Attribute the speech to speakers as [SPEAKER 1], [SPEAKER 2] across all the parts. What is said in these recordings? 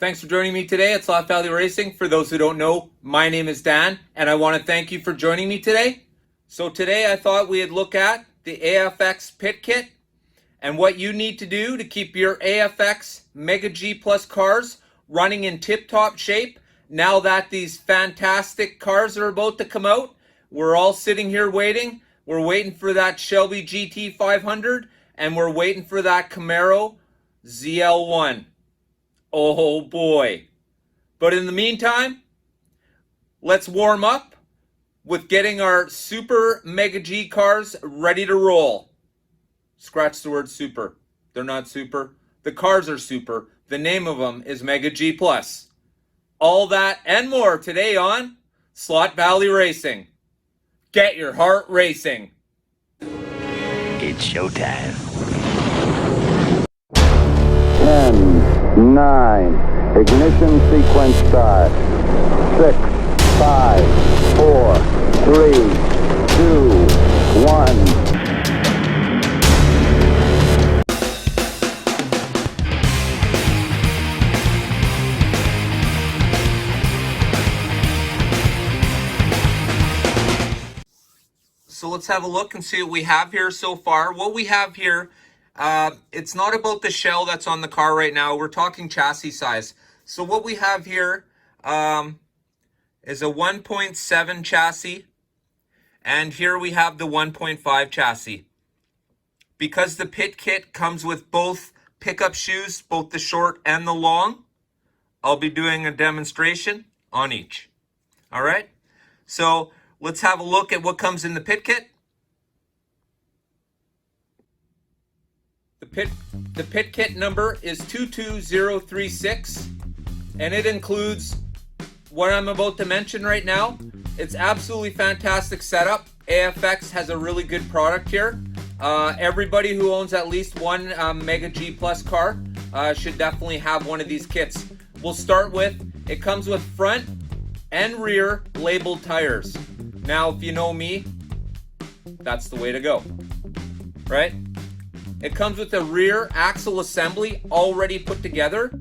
[SPEAKER 1] Thanks for joining me today at Sloth Valley Racing. For those who don't know, my name is Dan, and I want to thank you for joining me today. So today I thought we'd look at the AFX pit kit and what you need to do to keep your AFX Mega G Plus cars running in tip-top shape. Now that these fantastic cars are about to come out, we're all sitting here waiting. We're waiting for that Shelby GT 500, and we're waiting for that Camaro ZL1. Oh boy. But in the meantime, let's warm up with getting our Super Mega G cars ready to roll. Scratch the word super. They're not super. The cars are super. The name of them is Mega G Plus. All that and more today on Sloth Valley Racing. Get your heart racing.
[SPEAKER 2] It's showtime.
[SPEAKER 3] 10, 9, ignition sequence start. 6, 5, 4, 3, 2, 1.
[SPEAKER 1] So let's have a look and see what we have here so far. What we have here, it's not about the shell that's on the car right now. We're talking chassis size. So what we have here is a 1.7 chassis. And here we have the 1.5 chassis. Because the pit kit comes with both pickup shoes, both the short and the long, I'll be doing a demonstration on each. All right? So let's have a look at what comes in the pit kit. The pit kit number is 22036, and it includes what I'm about to mention right now. It's absolutely fantastic setup. AFX has a really good product here. Everybody who owns at least one Mega G Plus car should definitely have one of these kits. We'll start with, it comes with front and rear labeled tires. Now, if you know me, that's the way to go, right? It comes with a rear axle assembly already put together.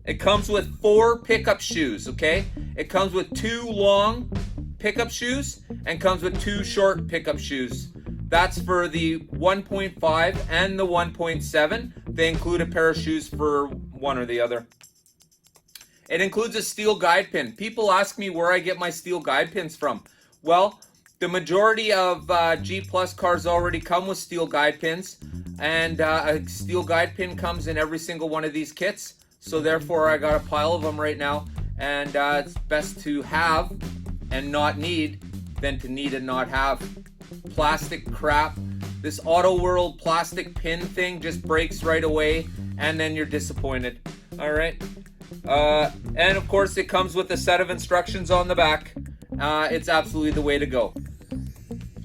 [SPEAKER 1] It comes with 4 pickup shoes, okay? It comes with 2 long pickup shoes and comes with 2 short pickup shoes. That's for the 1.5 and the 1.7. They include a pair of shoes for one or the other. It includes a steel guide pin. People ask me where I get my steel guide pins from. Well, the majority of G Plus cars already come with steel guide pins, and a steel guide pin comes in every single one of these kits. So therefore, I got a pile of them right now, and it's best to have and not need than to need and not have. Plastic crap. This Auto World plastic pin thing just breaks right away, and then you're disappointed. All right. And of course, it comes with a set of instructions on the back. It's absolutely the way to go.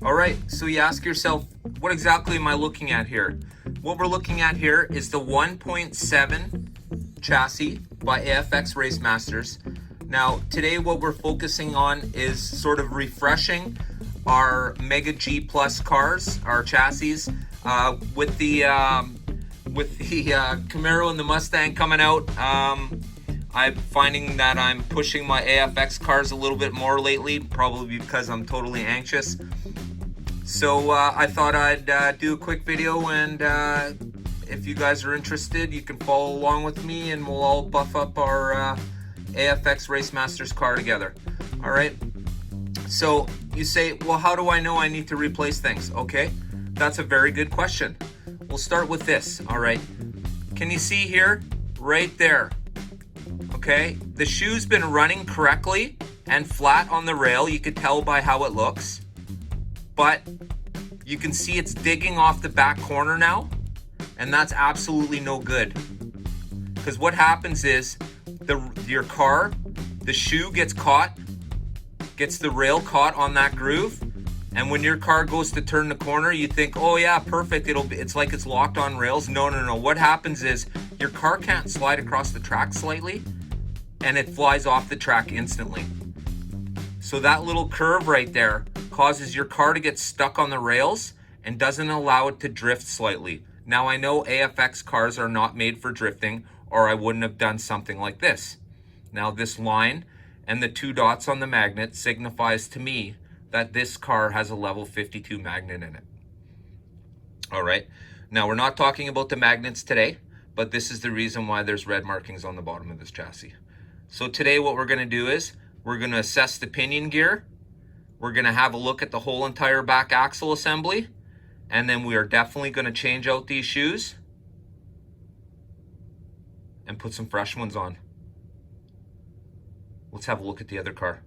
[SPEAKER 1] All right, so you ask yourself, what exactly am I looking at here? What we're looking at here is the 1.7 chassis by AFX Race Masters. Now, today what we're focusing on is sort of refreshing our Mega G Plus cars, our chassis, with the Camaro and the Mustang coming out. I'm finding that I'm pushing my AFX cars a little bit more lately, probably because I'm totally anxious. So I thought I'd do a quick video, and if you guys are interested, you can follow along with me, and we'll all buff up our AFX Race Masters car together. All right. So you say, well, how do I know I need to replace things? Okay, that's a very good question. We'll start with this. All right. Can you see here? Right there. Okay, the shoe's been running correctly and flat on the rail. You could tell by how it looks, but you can see it's digging off the back corner now, and that's absolutely no good. Because what happens is your car, the shoe gets the rail caught on that groove, and when your car goes to turn the corner, you think, oh yeah, perfect, it's like it's locked on rails. No. What happens is your car can't slide across the track slightly, and it flies off the track instantly. So that little curve right there causes your car to get stuck on the rails and doesn't allow it to drift slightly. Now I know AFX cars are not made for drifting, or I wouldn't have done something like this. Now this line and the 2 dots on the magnet signifies to me that this car has a level 52 magnet in it. All right, now we're not talking about the magnets today, but this is the reason why there's red markings on the bottom of this chassis. So today what we're gonna do is we're gonna assess the pinion gear. We're gonna have a look at the whole entire back axle assembly, and then we are definitely gonna change out these shoes and put some fresh ones on. Let's have a look at the other car.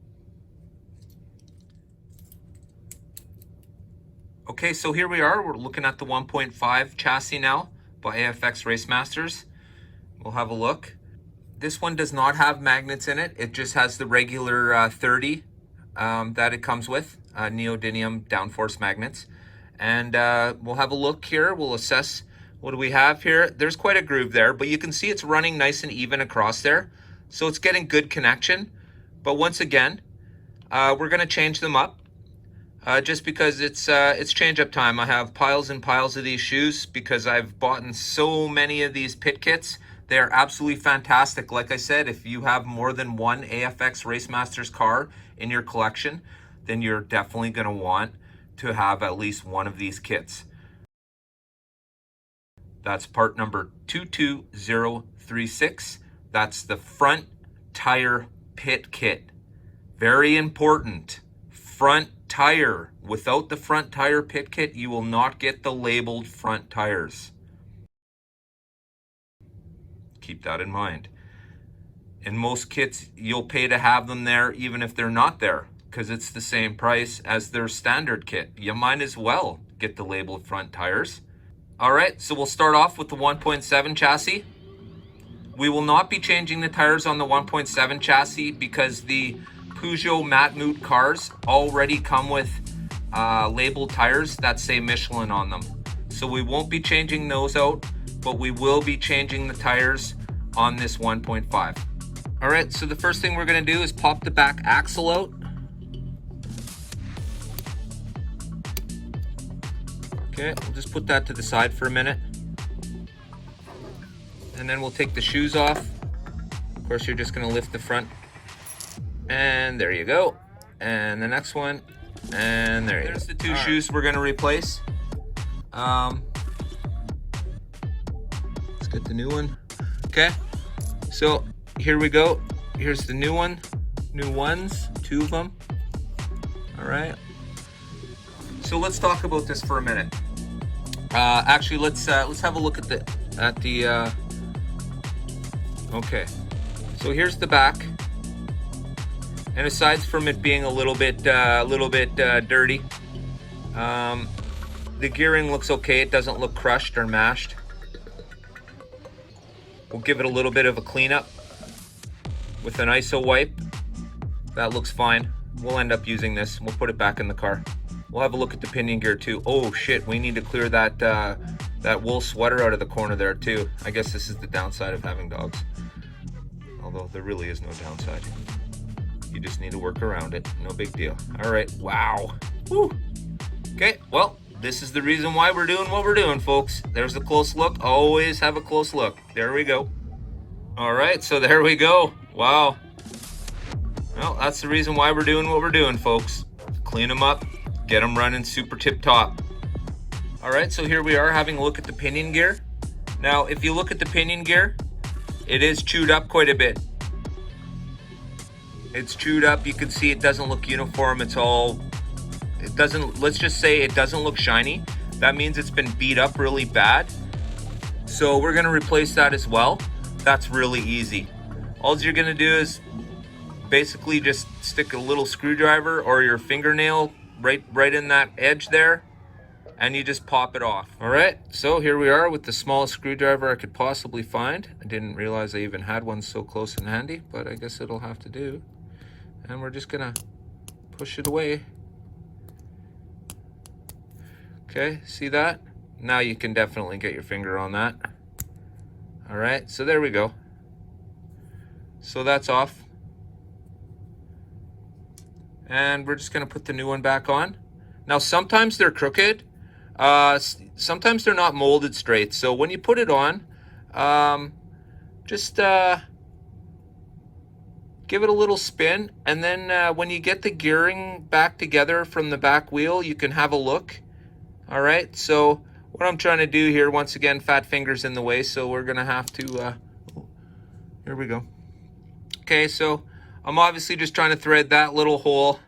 [SPEAKER 1] Okay, so here we are. We're looking at the 1.5 chassis now by AFX Race Masters. We'll have a look. This one does not have magnets in it. It just has the regular 30 that it comes with, neodymium downforce magnets. And we'll have a look here. We'll assess what do we have here. There's quite a groove there, but you can see it's running nice and even across there. So it's getting good connection. But once again, we're gonna change them up just because it's change up time. I have piles and piles of these shoes because I've bought in so many of these pit kits. They are absolutely fantastic. Like I said, if you have more than one AFX Race Masters car in your collection, then you're definitely gonna want to have at least one of these kits. That's part number 22036. That's the front tire pit kit. Very important. Front tire. Without the front tire pit kit, you will not get the labeled front tires. Keep that in mind. In most kits, you'll pay to have them there even if they're not there, because it's the same price as their standard kit. You might as well get the labeled front tires. All right, so we'll start off with the 1.7 chassis. We will not be changing the tires on the 1.7 chassis because the Peugeot Matmut cars already come with labeled tires that say Michelin on them. So we won't be changing those out, but we will be changing the tires on this 1.5. All right, so the first thing we're gonna do is pop the back axle out. Okay, we'll just put that to the side for a minute. And then we'll take the shoes off. Of course, you're just gonna lift the front. And there you go. And the next one. And there you go. There's the 2 shoes we're gonna replace. Let's get the new one. Okay, so here we go. Here's the new one. New ones, 2 of them. All right. So let's talk about this for a minute. Actually, let's have a look at the okay. So here's the back, and aside from it being a little bit dirty, the gearing looks okay. It doesn't look crushed or mashed. We'll give it a little bit of a cleanup with an ISO wipe. That looks fine. We'll end up using this. We'll put it back in the car. We'll have a look at the pinion gear too. Oh shit, we need to clear that that wool sweater out of the corner there too. I guess this is the downside of having dogs. Although there really is no downside. You just need to work around it. No big deal. All right, wow. Woo. Okay, well, this is the reason why we're doing what we're doing, folks. There's a close look. Always have a close look. There we go. All right, so there we go. Wow. Well, that's the reason why we're doing what we're doing, folks. Clean them up. Get them running super tip top. All right, so here we are having a look at the pinion gear. Now, if you look at the pinion gear, it is chewed up quite a bit. It's chewed up. You can see it doesn't look uniform. It doesn't, let's just say it doesn't look shiny. That means it's been beat up really bad. So we're gonna replace that as well. That's really easy. All you're gonna do is basically just stick a little screwdriver or your fingernail right in that edge there, and you just pop it off. All right, so here we are with the smallest screwdriver I could possibly find. I didn't realize I even had one so close and handy, but I guess it'll have to do. And we're just gonna push it away. Okay, see that? Now you can definitely get your finger on that. All right, so there we go. So that's off. And we're just gonna put the new one back on. Now, sometimes they're crooked. Sometimes they're not molded straight. So when you put it on, just give it a little spin, and then when you get the gearing back together from the back wheel, you can have a look. All right, so what I'm trying to do here, once again, fat fingers in the way, so we're gonna have to, here we go. Okay, so I'm obviously just trying to thread that little hole.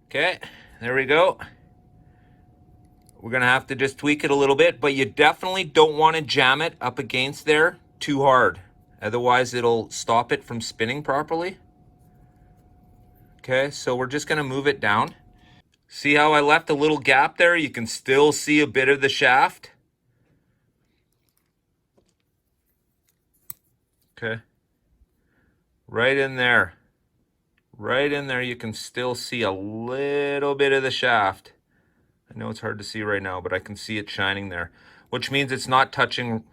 [SPEAKER 1] Okay, there we go. We're gonna have to just tweak it a little bit, but you definitely don't want to jam it up against there too hard. Otherwise, it'll stop it from spinning properly. Okay, so we're just gonna move it down. See how I left a little gap there? You can still see a bit of the shaft. Okay. Right in there. Right in there, you can still see a little bit of the shaft. I know it's hard to see right now, but I can see it shining there, which means it's not touching.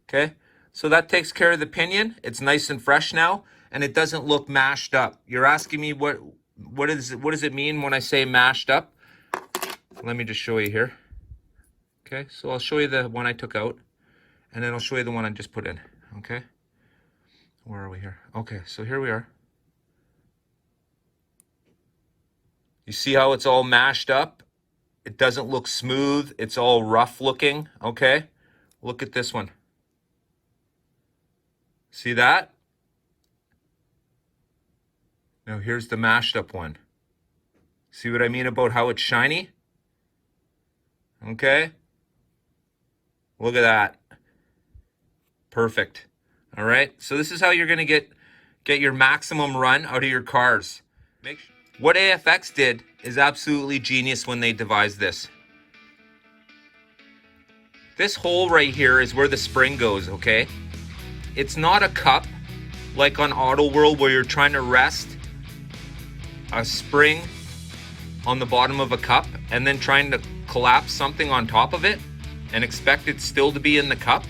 [SPEAKER 1] Okay, so that takes care of the pinion. It's nice and fresh now, and it doesn't look mashed up. You're asking me what does it mean when I say mashed up? Let me just show you here. Okay, so I'll show you the one I took out, and then I'll show you the one I just put in. Okay, where are we here? Okay, so here we are. You see how it's all mashed up? It doesn't look smooth. It's all rough looking. Okay, look at this one. See that? Now here's the mashed up one. See what I mean about how it's shiny? Okay. Look at that. Perfect. All right. So this is how you're going to get your maximum run out of your cars. What AFX did is absolutely genius when they devised this. This hole right here is where the spring goes, okay? It's not a cup like on Auto World where you're trying to rest a spring on the bottom of a cup and then trying to collapse something on top of it and expect it still to be in the cup.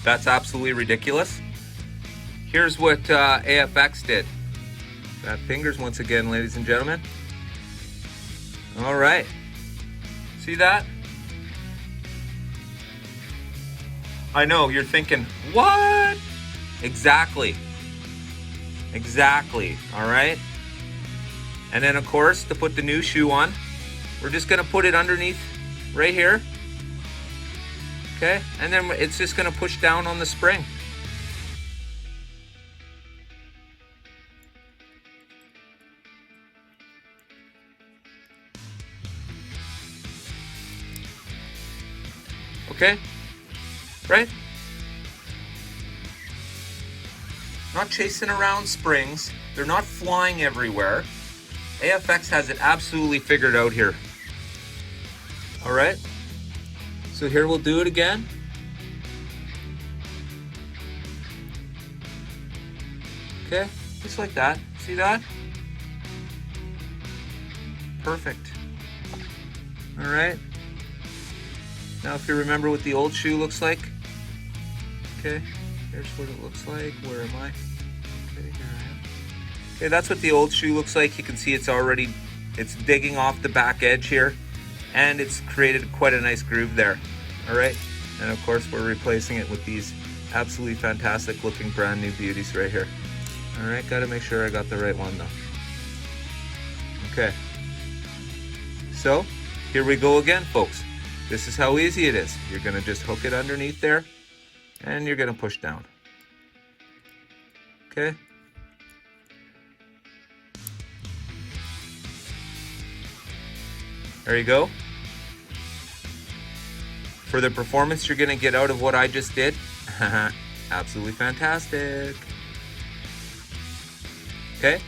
[SPEAKER 1] That's absolutely ridiculous. Here's what AFX did. Fat fingers once again, ladies and gentlemen. All right. See that? I know, you're thinking, what? Exactly. Exactly, all right? And then, of course, to put the new shoe on, we're just going to put it underneath right here. Okay? And then it's just going to push down on the spring. Okay? Right? Not chasing around springs. They're not flying everywhere. AFX has it absolutely figured out here. All right? So here we'll do it again. Okay? Just like that. See that? Perfect. All right? Now if you remember what the old shoe looks like. Okay, here's what it looks like. Where am I? Okay, here I am. Okay, that's what the old shoe looks like. You can see it's digging off the back edge here, and it's created quite a nice groove there. All right, and of course we're replacing it with these absolutely fantastic looking brand new beauties right here. All right, got to make sure I got the right one though. Okay, so here we go again, folks. This is how easy it is. You're gonna just hook it underneath there, and you're gonna push down. Okay? There you go. For the performance you're gonna get out of what I just did, absolutely fantastic. Okay?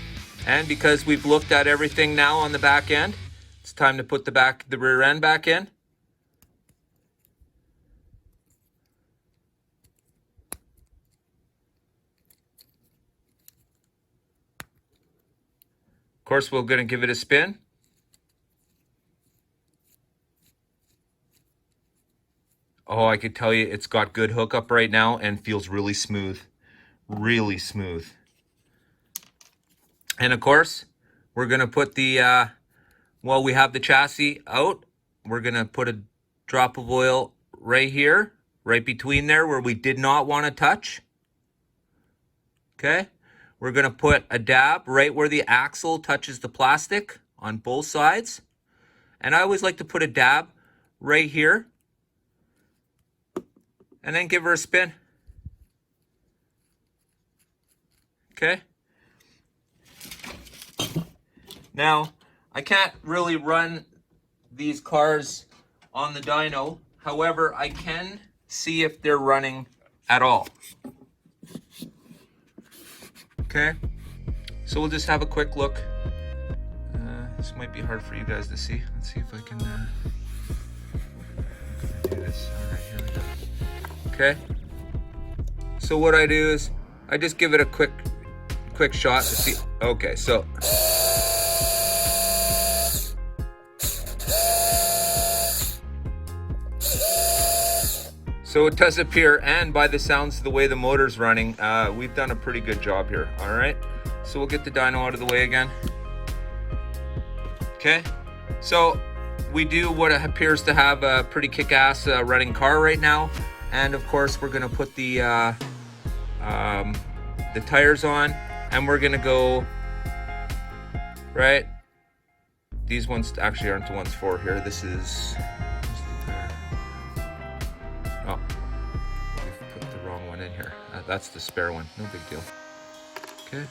[SPEAKER 1] And because we've looked at everything now on the back end, it's time to put the rear end back in. Of course, we're going to give it a spin. Oh, I could tell you it's got good hookup right now and feels really smooth. Really smooth. And of course, we're going to put the, while we have the chassis out, we're going to put a drop of oil right here, right between there where we did not want to touch. Okay, we're going to put a dab right where the axle touches the plastic on both sides. And I always like to put a dab right here and then give her a spin. Okay. Now, I can't really run these cars on the dyno. However, I can see if they're running at all. Okay. So we'll just have a quick look. This might be hard for you guys to see. Let's see if I can do this. All right, here we go. Okay. So what I do is I just give it a quick shot to see. Okay, so it does appear, and by the sounds of the way the motor's running, we've done a pretty good job here. All right. So we'll get the dyno out of the way again. Okay, so we do what appears to have a pretty kick-ass running car right now, and of course we're gonna put the tires on, and we're gonna go right. These ones actually aren't the ones for here. This is oh, we've put the wrong one in here. That's the spare one. No big deal. Okay.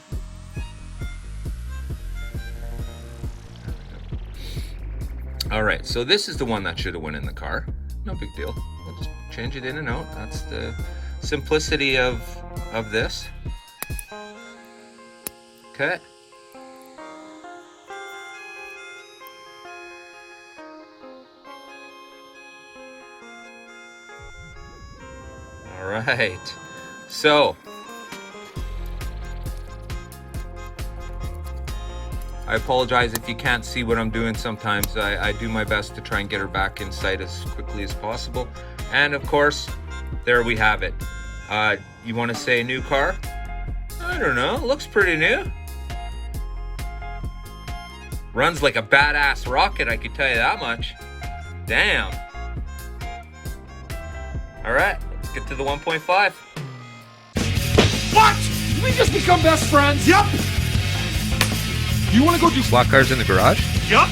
[SPEAKER 1] All right, so this is the one that should have went in the car. No big deal. We'll just change it in and out. That's the simplicity of this. Okay. All right. So I apologize if you can't see what I'm doing sometimes. I do my best to try and get her back in sight as quickly as possible. And of course, there we have it. You want to say new car? I don't know, looks pretty new. Runs like a badass rocket, I can tell you that much. Damn. All right, let's get to the 1.5.
[SPEAKER 4] What? Did we just become best friends? Yep. You want to go do
[SPEAKER 1] Slot cars in the garage?
[SPEAKER 4] Yup.